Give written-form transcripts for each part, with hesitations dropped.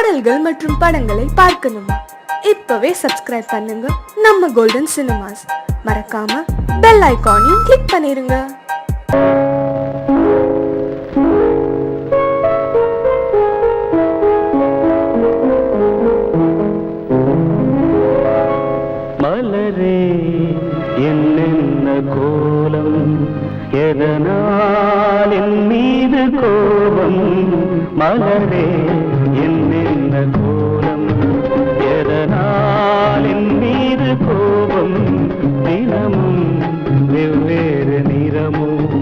பாடல்கள் மற்றும் படங்களை பார்க்கணுமா? இப்பவே சப்ஸ்கிரைப் பண்ணுங்க நம்ம கோல்டன் சினிமாஸ். மறக்காம பெல் ஐகானையும் கிளிக் பண்ணிருங்க. மலரே என்னென்ன கோலம், எதனால் என் மீது கோபம்? மலரே என்னென்ன கோலம், எதனால் என் மீது கோபம்? தினமும் வெவ்வேறு நிறமும்,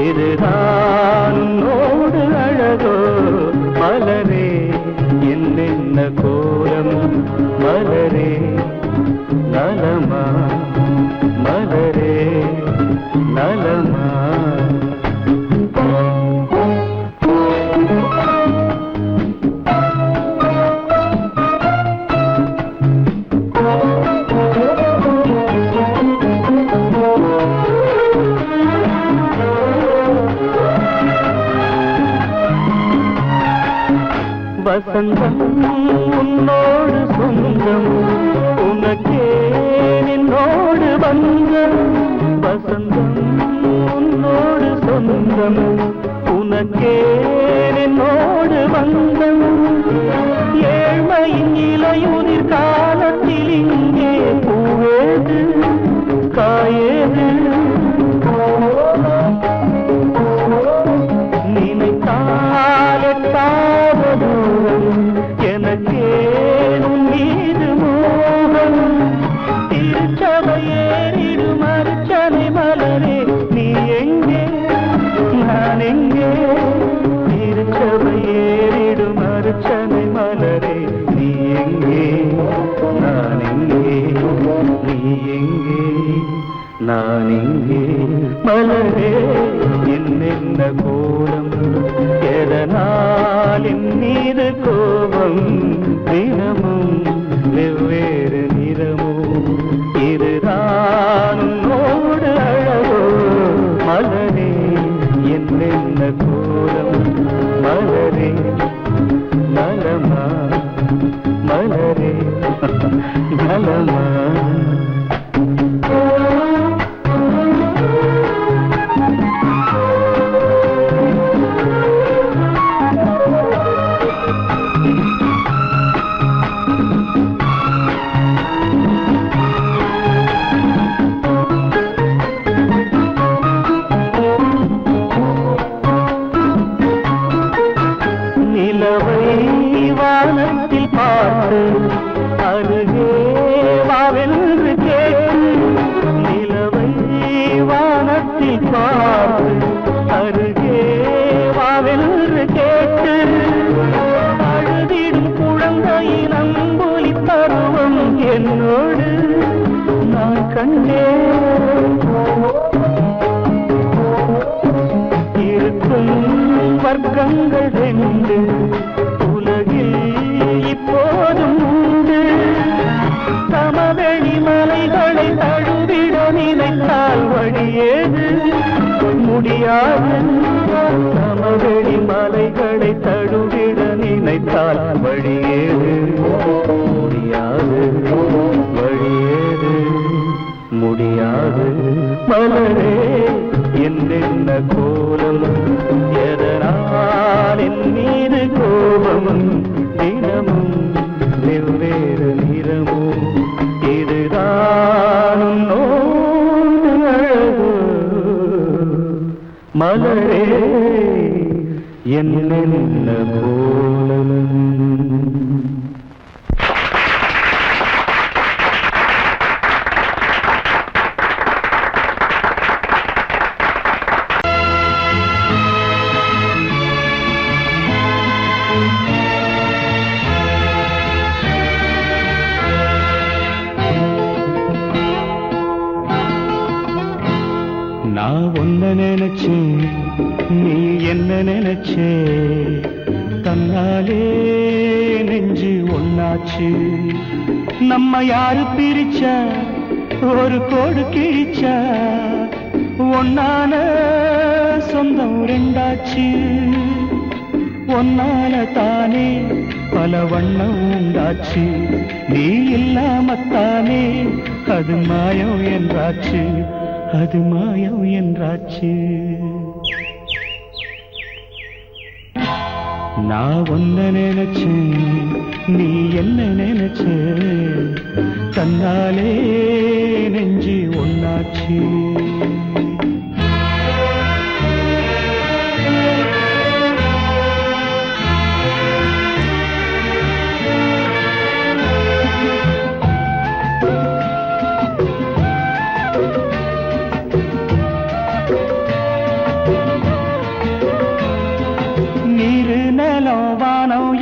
இதுதான் உன்னோடு அழகோ? மலரே என்னென்ன கோலம், மலரே நலமா, மலரே நலமா? வசந்தம் உன்னோடு சொந்தம், உனக்கே என்னோடு பந்தம். வசந்தம் உன்னோடு சொந்தம், உனக்கே என்னோடு பந்தம். ஏழ்மையின் இலையுதிர் காலத்தில் இங்கே பூவேது காயேது? நினைத்தால் எட்டாத தூரம், எனக்கேனும் மீது மோகம். திருச்சபையேறிடும் அர்ச்சனை மலரே, நீ எங்கே நான் எங்கே? திருச்சபையேறிடும் அர்ச்சனை மலரே, நீ எங்கே நான் எங்கே? நீ எங்கே நான் எங்கே? மலரே என்னென்ன கோலம், எதனால் என் மீது கோபம்? தினமும் வெவ்வேறு நிறமும், இதுதான் உன்னோடு அழகோ? மலரே என்னென்ன கோலம், மலரே நலமா, மலரே நலமா? நிலவை வானத்தில் பார்த்து அருகே வாவென்று கேட்டு, நிலவை வானத்தில் பார்த்து அருகே வாவென்று கேட்டு, அழுதிடும் குழந்தையின் அம்புலி பருவம் என்னோடு நான் கண்டேன். இருக்கும் வர்க்கங்கள் ரெண்டு உலகில் இப்போதும் உண்டு. சமவெளி மலைகளை தழுவிட நினைத்தால் வழியேது? முடியாது. சமவெளி மலைகளை தழுவிட நினைத்தால் வழியேது? முடியாது. வழியேது? முடியாது. மலரே என்னென்ன கோலம், எதனால் என் மீது கோபம்? தினமும் வெவ்வேறு நிறமும், இதுதான் உன்னோடு அழகோ? மலரே என்னென்ன கோலம். நான் ஒன்ன நினைச்சேன், நீ என்ன நினைச்சே? தன்னாலே நெஞ்சு ஒன்னாச்சு. நம்ம யாரு பிரிச்சா ஒரு கோடு கிழிச்சா? ஒன்னான சொந்தம் ரெண்டாச்சு. ஒன்னால தானே பல வண்ணம் உண்டாச்சு. நீ இல்லாமத்தானே அது மாயம் என்றாச்சு, அது மாயம் என்றாச்சு. நான் ஒன்ன நினைச்சேன், நீ என்ன நினைச்ச, தன்னாலே நெஞ்சு ஒன்னாச்சு.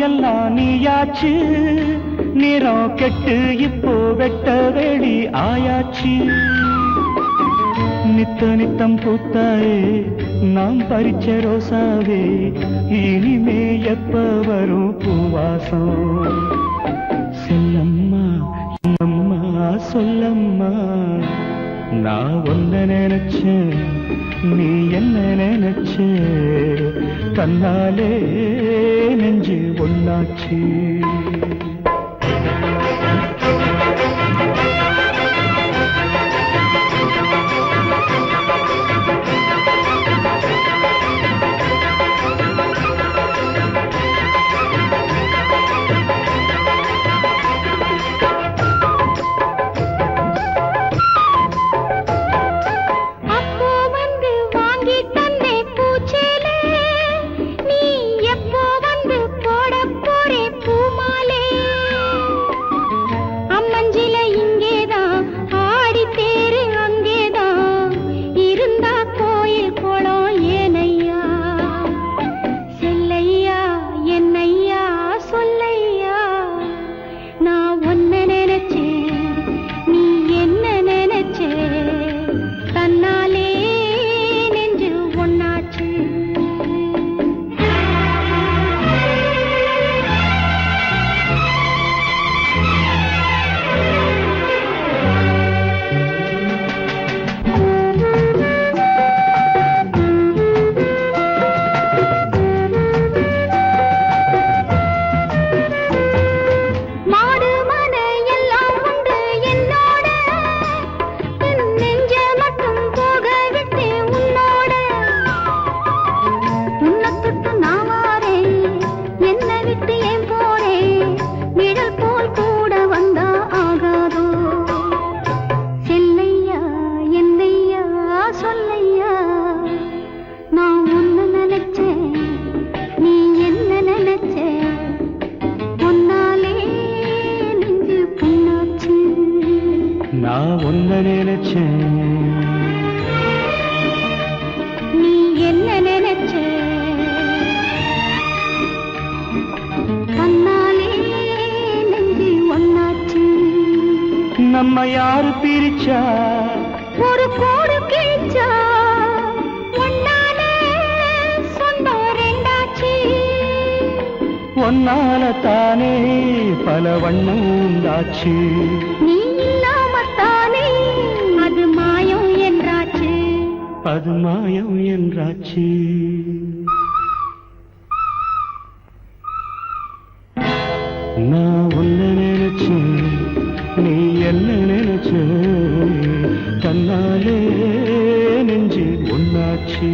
எல்லாம் நீயாச்சு, நிறம் கெட்டு இப்போ வெட்ட வெளி ஆயாச்சு. நித்த நித்தம் பூத்தாயே நாம் பறிச்ச ரோசாவே, இனிமே எப்ப வரும் பூவாசம். சொல்லம்மா அம்மா சொல்லம்மா, நான் ஒன்ன நினைச்சேன், நீ என்ன நினைச்ச, தன்னாலே நெஞ்சு ஒன்னாச்சு. நான் ஒன்ன நினைச்சேன், நீ என்ன நினைச்ச, கண்ணாலே நெஞ்சு ஒன்னாச்சு. நம்ம யாரு பிரிச்சா ஒரு கோடு கிழிச்சா, ஒன்னாலே சொந்தம் ரெண்டாச்சு. ஒன்னால தானே பல வண்ணம் உண்டாச்சு. நீ இல்லாமத்தானே அது மாயம் என்றாச்சு, அது மாயம் என்றாச்சு. நான் ஒன்ன நினைச்சேன், நீ என்ன நினைச்ச, தன்னாலே நெஞ்சு ஒன்னாச்சு.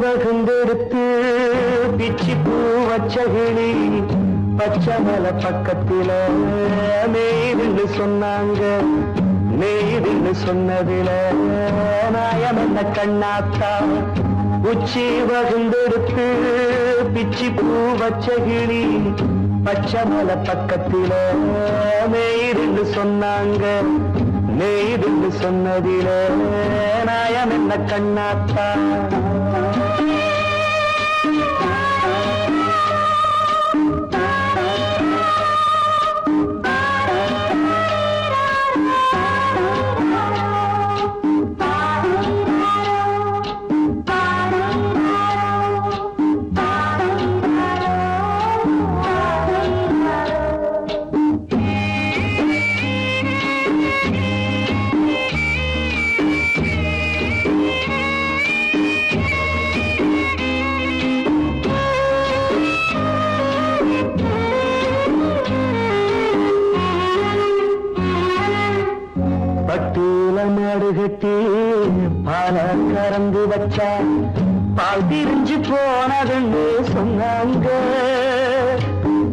வகுந்தெடுத்து பிச்சி பூ வச்சகிளி பச்சமல பக்கத்தில மேய்துன்னு சொன்னாங்க. மேய்துன்னு சொன்னதில நாயம் என்ன கண்ணாத்தா. உச்சி வகுந்தெடுத்து பிச்சி பூ வச்சகிளி பச்சமல பக்கத்தில மேய்துன்னு சொன்னாங்க. மேய்துன்னு சொன்னதில நாயம் என்ன கண்ணாத்தா. கறந்து வச்சா பால் திரிஞ்சு போனதுன்னு சொன்னாங்க.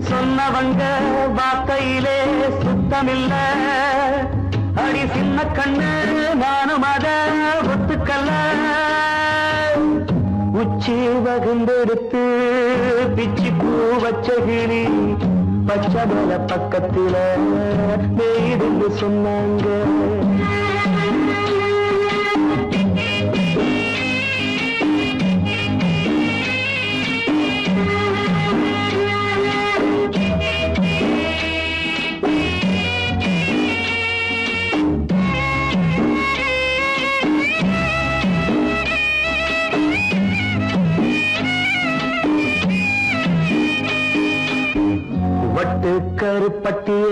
சொன்னவங்க வார்த்தையிலே சுத்தமில்ல. அடி சின்ன கண்ணு நானும் அத ஒத்துக்கல்ல. உச்சி வகுந்தெடுத்து பிச்சி பூ வச்ச கிளி பச்சை மலை பக்கத்தில மேய்துன்னு சொன்னாங்க. வட்டு கருப்பட்டிய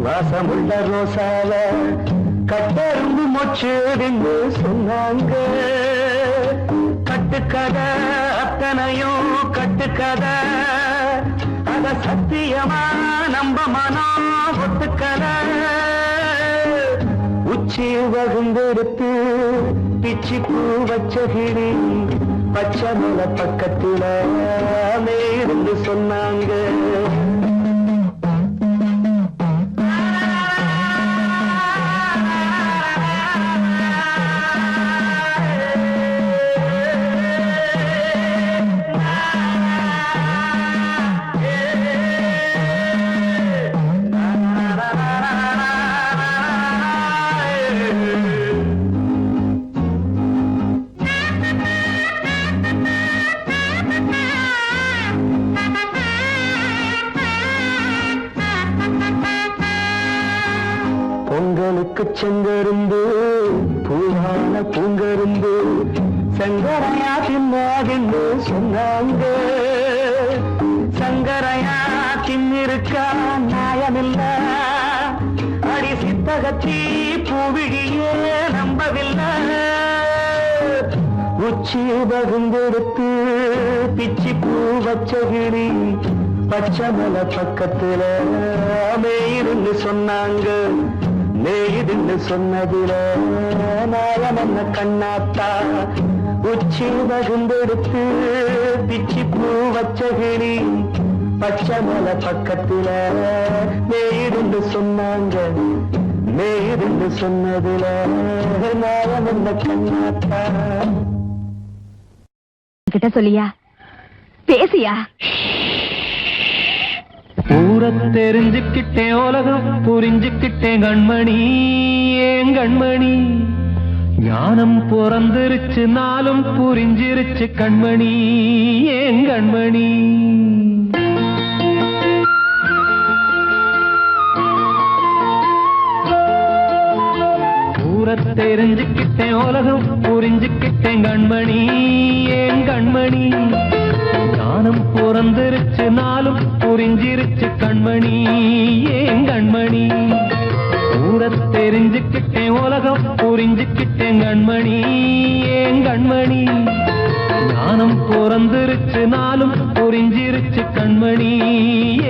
வாசமுள்ள ரோசால கட்டரும்பு மொச்சுன்னு சொன்னாங்க. கட்டுக்கதை அத்தனையும் கட்டுக்கதை, அத சத்தியமா நம்ப மனம் ஒத்துக்கதை. உச்சி வகுந்தெடுத்து பிச்சி பூ வச்ச கிளி பச்சை மலை பக்கத்தில மேருந்து சொன்னாங்க. பொங்கலுக்கு செங்கருந்து பூவான பூங்கருந்து சங்கரையா தின்னாதின்னு சொன்னாங்க. சங்கரையா தின்னிருக்கா நியாயமில்ல. அடி சித்தகத்தி பூவிழியே நம்பவில்லை. உச்சி பகுந்தெடுத்து பிச்சி பூ வச்ச கிளி பச்சை மலை பக்கத்துல மேயிருந்து சொன்னாங்க. மேயிருந்து சொன்னதில நாயம் என்ன கண்ணாத்தா. உச்சி பகுந்தெடுத்து பிச்சி பூ வச்ச கிளி பச்சை மலை பக்கத்துல மேயிருந்து சொன்னாங்க. மேயிருந்து சொன்னதில நாயம் என்ன கண்ணாத்தா. கிட்ட சொல்லியா பேசியா? ஊரை தெரிஞ்சுக்கிட்டேன், உலகம் புரிஞ்சுக்கிட்டேன் கண்மணி. ஏன் கண்மணி ஞானம் பிறந்திருச்சு, நாளும் புரிஞ்சிருச்சு கண்மணி. ஏன் கண்மணி ஊரை தெரிஞ்சுக்கிட்டேன், உலகம் புரிஞ்சுக்கிட்டேன் கண்மணி. ஏன் கண்மணி ஞானம் பிறந்திருச்சு, நாளும் புரிஞ்சிருச்சு கண்மணி. ஏன் கண்மணி ஊரை தெரிஞ்சுக்கிட்டேன், உலகம் புரிஞ்சுக்கிட்டேன் கண்மணி. ஏன் கண்மணி ஞானம் பிறந்திருச்சு, நாளும் புரிஞ்சிருச்சு கண்மணி.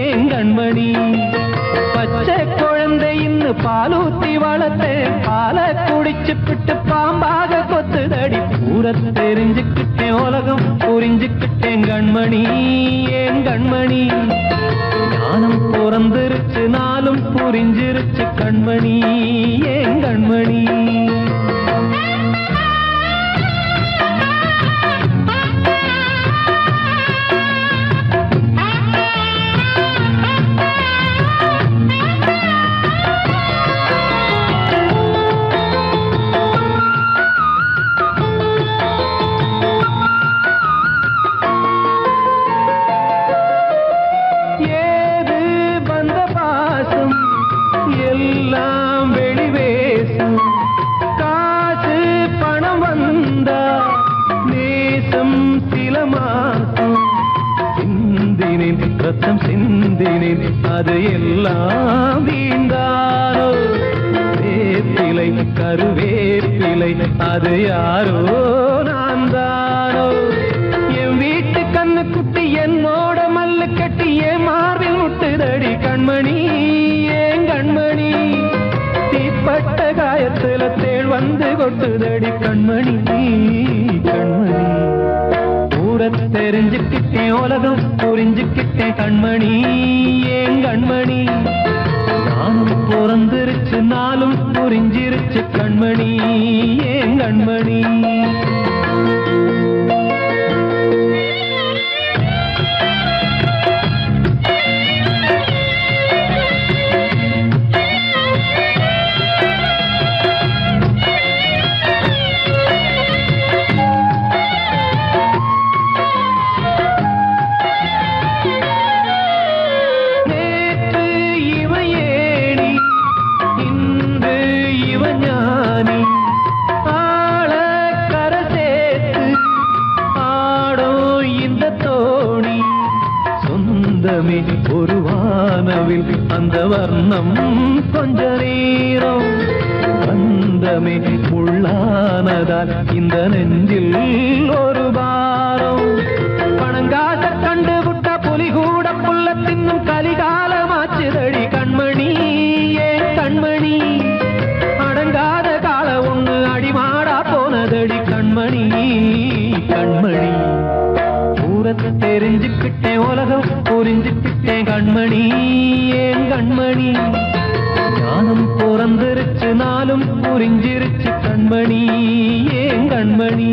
ஏன் கண்மணி பச்சை குழந்தை இன்னும் பாலூத்தி வளர்த்தேன், பாலை குடிச்சு பிட்டு பாம்பாக கொத்துதடி. ஊரை தெரிஞ்சுக்கிட்டேன், உலகம் புரிஞ்சுக்கிட்டேன் கண்மணி. ஏன் கண்மணி ஞானம் பிறந்திருச்சு, நாளும் புரிஞ்சிருச்சு கண்மணி. ஏன் கண்மணி ரத்தம் சிந்தினேன், அது எல்லாம் வீண்டானோ. வேப்பிலை கருவேப்பிலை அது யாரோ நான் தானோ. என் வீட்டு கண்ணு குட்டி என்னோட மல்லு கட்டி என் மார்பில் முட்டுதடி கண்மணி. ஏன் கண்மணி தீப்பட்ட காயத்துல தேள் வந்து கொட்டுதடி கண்மணி கண்மணி ஊர தெரிஞ்சுக்கிட்டேன் உலகம் புரிஞ்சுக்கிட்டேன் கண்மணி ஏன் கண்மணி நானும் பிறந்திருச்சு நாளும் புரிஞ்சிருச்சு கண்மணி ஏன் கண்மணி ஒரு வானவில் அந்த வர்ணம் கொஞ்ச நேரம் வந்தமே உள்ளானதால் இந்த நெஞ்சில் ஒரு பாரம் பணங்காச கண்டு விட்ட புலி கூட புல்ல தின்னும் கலிகாலமாச்சுதடி கண்மணி ஏன் கண்மணி அடங்காத கால ஒண்ணு அடிமாடா போனதடி கண்மணி கண்மணி தெரிஞ்சுக்கிட்டேன் உலகம் புரிஞ்சுக்கிட்டேன் கண்மணி ஏன் கண்மணி ஞானம் பிறந்திருச்சு நாளும் புரிஞ்சிருச்சு கண்மணி ஏன் கண்மணி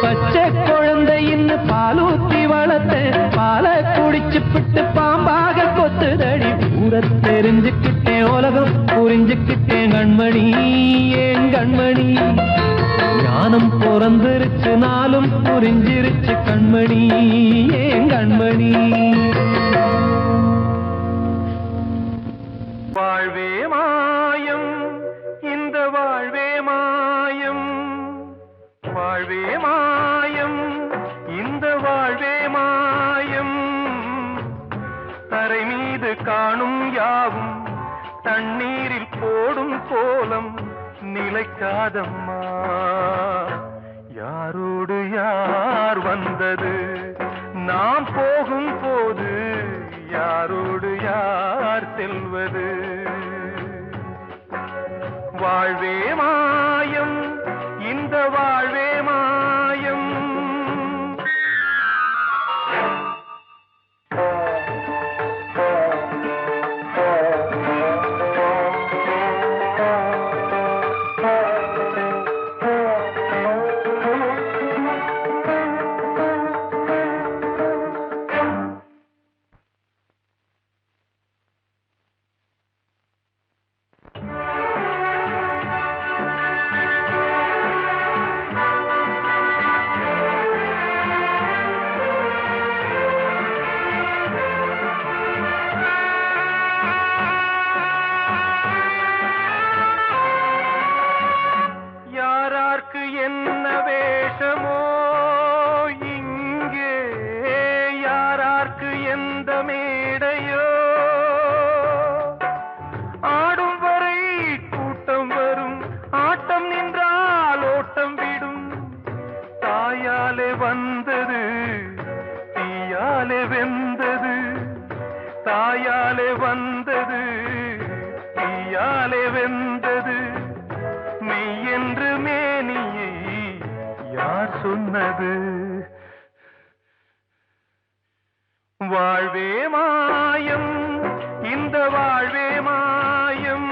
பச்சை குழந்தை இன்னும் பாலூத்தி வளர்த்த பால குடிச்சு பிட்டு பாம்பாக கொத்துதடி ஊர தெரிஞ்சுக்கிட்டேன் உலகம் புரிஞ்சுக்கிட்டேன் கண்மணி ஏன் கண்மணி ஞானம் பிறந்திருச்சு நாளும் புரிஞ்சிருச்சு கண்மணி ஏன் கண்மணி வாழ்வே மாயம் இந்த வாழ்வே மாயம் வாழ்வே மாயம் இந்த வாழ்வே மாயம் தரை மீது காணும் யாவும் தண்ணீரில் போடும் கோலம் நிலைக்காதம்மா யாரோடு யார் வந்தது நாம் போகும் போது யாரோடு யார் செல்வது வாழ்வே மாயம் இந்த வாழ்வே மாயம் என்ன வேஷமோ இங்கே யாரார்க்கு எந்த மேடையோ ஆடும் வரை கூட்டம் வரும் ஆட்டம் நின்றால் ஓட்டம் விடும் தாயாலே வந்தது தீயாலே வெந்தது தாயாலே வந்தது தீயாலே வெந்தது மெய் என்று மேனியை யார் சொன்னது வாழ்வே மாயம் இந்த வாழ்வே மாயம்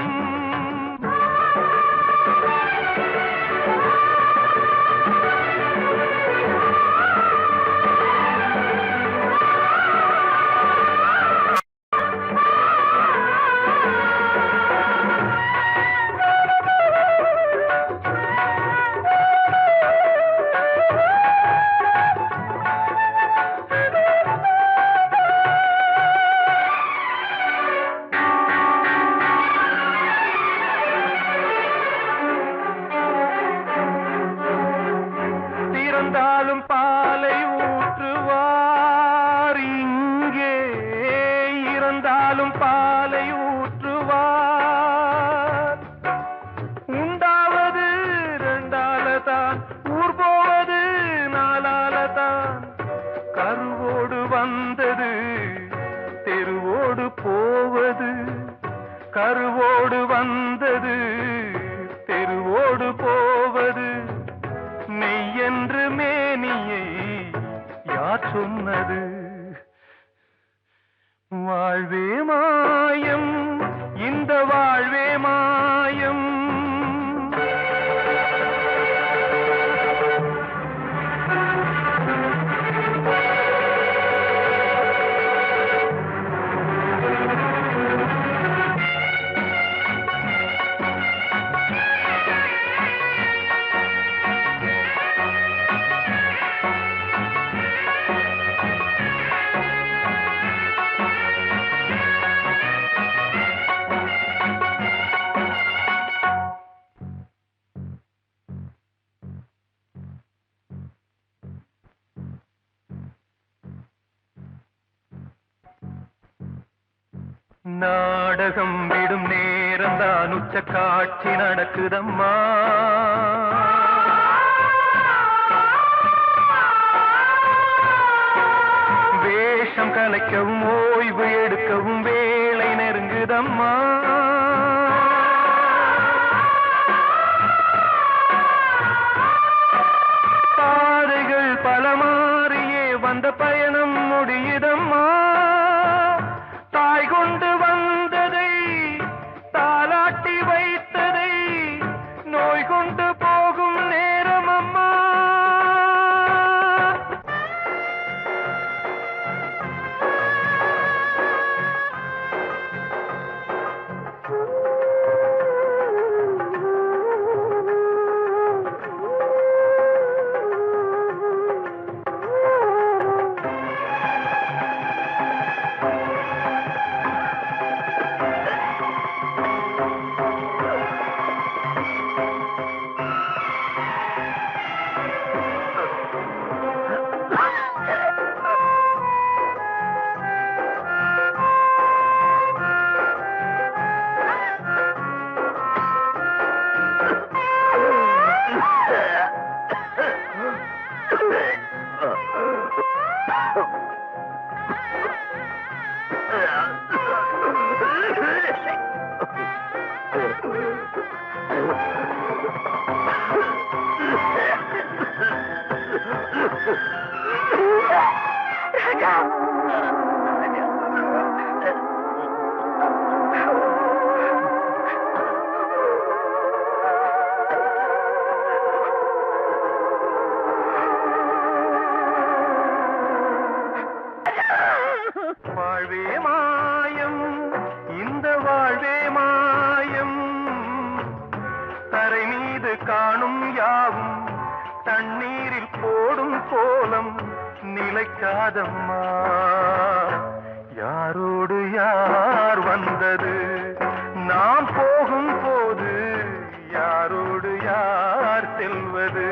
வாழ்வே மாயம், இந்த வாழ்வே மாயம். நாடகம் விடும் நேரம் தான் உச்ச காட்சி நடக்குதம்மா. வேஷம் கலைக்கவும் ஓய்வு எடுக்கவும் வேலை நெருங்குதம்மா. பாதைகள் பல மாறியே வந்த பயணம் முடியுதம்மா. தாய் கொண்டு வந்ததை தாலாட்டி வைத்ததை நோய் கொண்டு போகும் நேரம் அம்மா. வாழ்வே மாயம், இந்த வாழ்வே மாயம். தரை மீது காணும் யாவும் தண்ணீரில் போடும் கோலம் நிலைக்காதம்மா. யாரோடு யார் வந்தது நாம் போகும் போது, யாரோடு யார் செல்வது.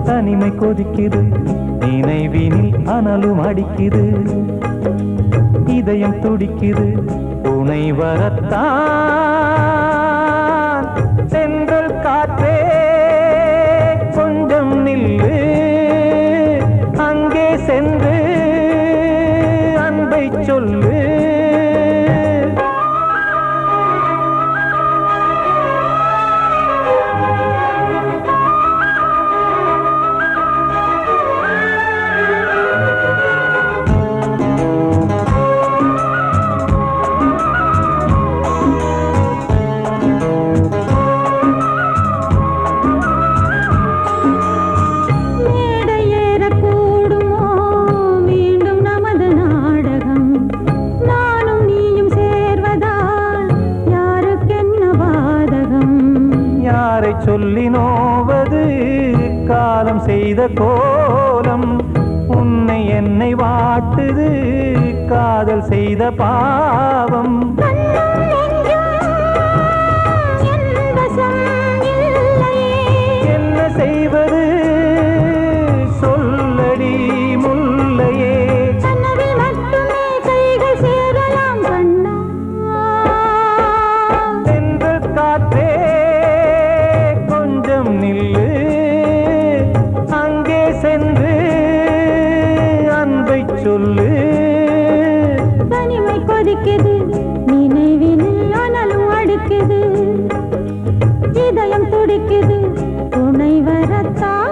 தனிமை கொதிக்குது நினைவினில் அனலும் அடிக்குது இதயம் துடிக்குது துணை வரத்தான் சென்றல் காற்றே கொஞ்சம் நில்லு அங்கே சென்று அன்பை சொல்லு சொல்லி நோவது காலம் செய்த கோலம் உன்னை என்னை வாட்டுது காதல் செய்த பாவம் என்ன செய்வது சொல்லடி முல்லையே சென்று காற்றே நில்லு அங்கே சென்று அன்பை சொல்லு தனிமை கொதிக்குது நினைவினில் அனலும் அடிக்குது இதயம் துடிக்குது துணை வரத்தான்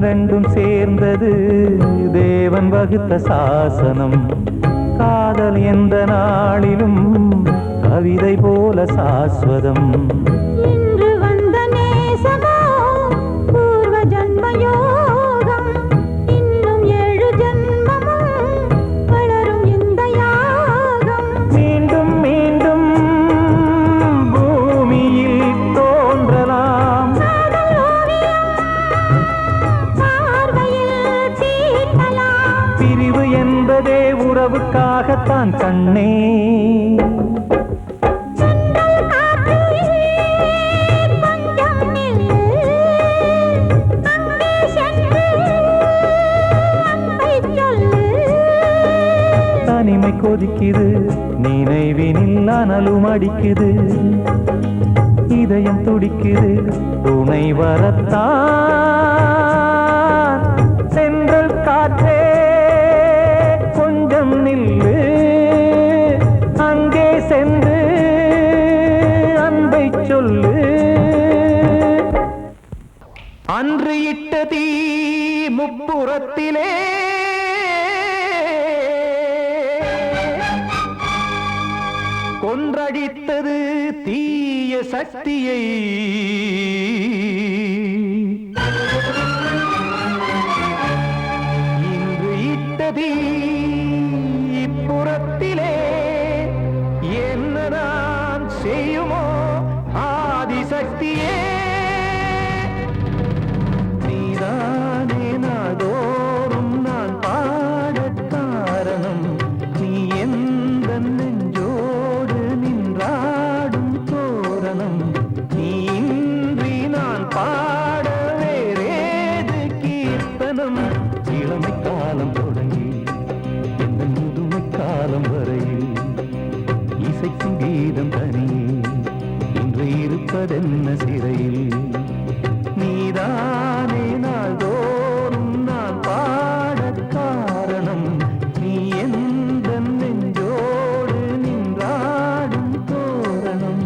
ரெண்டும் சேர்ந்தது தேவன் வகுத்த சாசனம் காதல் எந்த நாளிலும் கவிதை போல சாஸ்வதம் இன்று வந்த நேசமோ பூர்வ ஜன்ம யோகம் இன்னும் 7 ஜன்மமும் வளரும் இந்த யாகம் மீண்டும் மீண்டும் பூமியில் தோன்றலாம் பிரிவு என்பதே உறவுக்காகத்தான் கண்ணே தனிமை கொதிக்குது நினைவினில் அனலும் அடிக்குது இதயம் துடிக்குது துணை வரத்தான் சென்றல் காற்றே கொஞ்சம் நில்லு அங்கே சென்று அன்பை சொல்லு அன்று இட்ட தீ முப்புறத்திலே கொன்றடித்தது தீய சக்தியை இன்று இட்டதீ இப்புறத்திலே என்ன நான் செய்யுமோ ஆதிசக்தியே நீதானே நாடோறும் நான் பாடக் காரணம் நீ எந்த நெஞ்சோடு நின்றாடும் தோரணம் நீ இன்றி நான் பாட வேறேது கீர்த்தனம் இளமை காலம் தொடங்கி இந்த முதுமை காலம் வரையில் இசைக்கும் கீதம் தனியே இன்று இருப்பதென்ன சிறையில் நீதானே நாள்தோறும் நான் பாடக் காரணம் நீ எந்த நெஞ்சோடு நின்றாடும் தோரணம்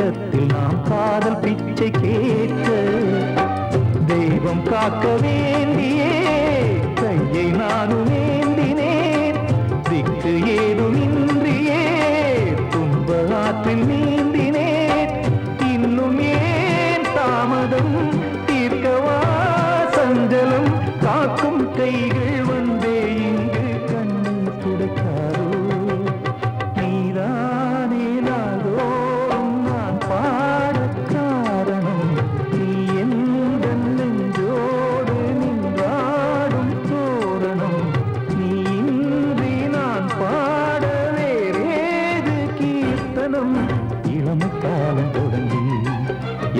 உள்ளத்தில் நாம் காதல் பிச்சை கேட்க தெய்வம் காக்க வேண்டியே கையை நானும் ஏந்தினேன் திக்கு ஏதுமின்றியே துன்ப ஆற்றில் நீந்தினேன் இன்னும் ஏன் தாமதம் தீர்க்கவா சஞ்சலம் காக்கும் கைகள் வந்தே இங்கு கண்ணீர் துடைக்காதோ நீதானே நாள்தோறும் நான் பாடக் காரணம் நீ எந்த நெஞ்சோடு நின்றாடும் தோரணம் நீ இன்றி நான் பாட வேறேது கீர்த்தனம் இளமை காலம் தொடங்கி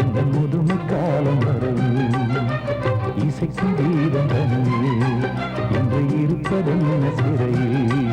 எந்த முதுமை காலம் வரையில் இசைக்கும் வீதம் தனியே இன்று இருப்பதென்ன சிறையில்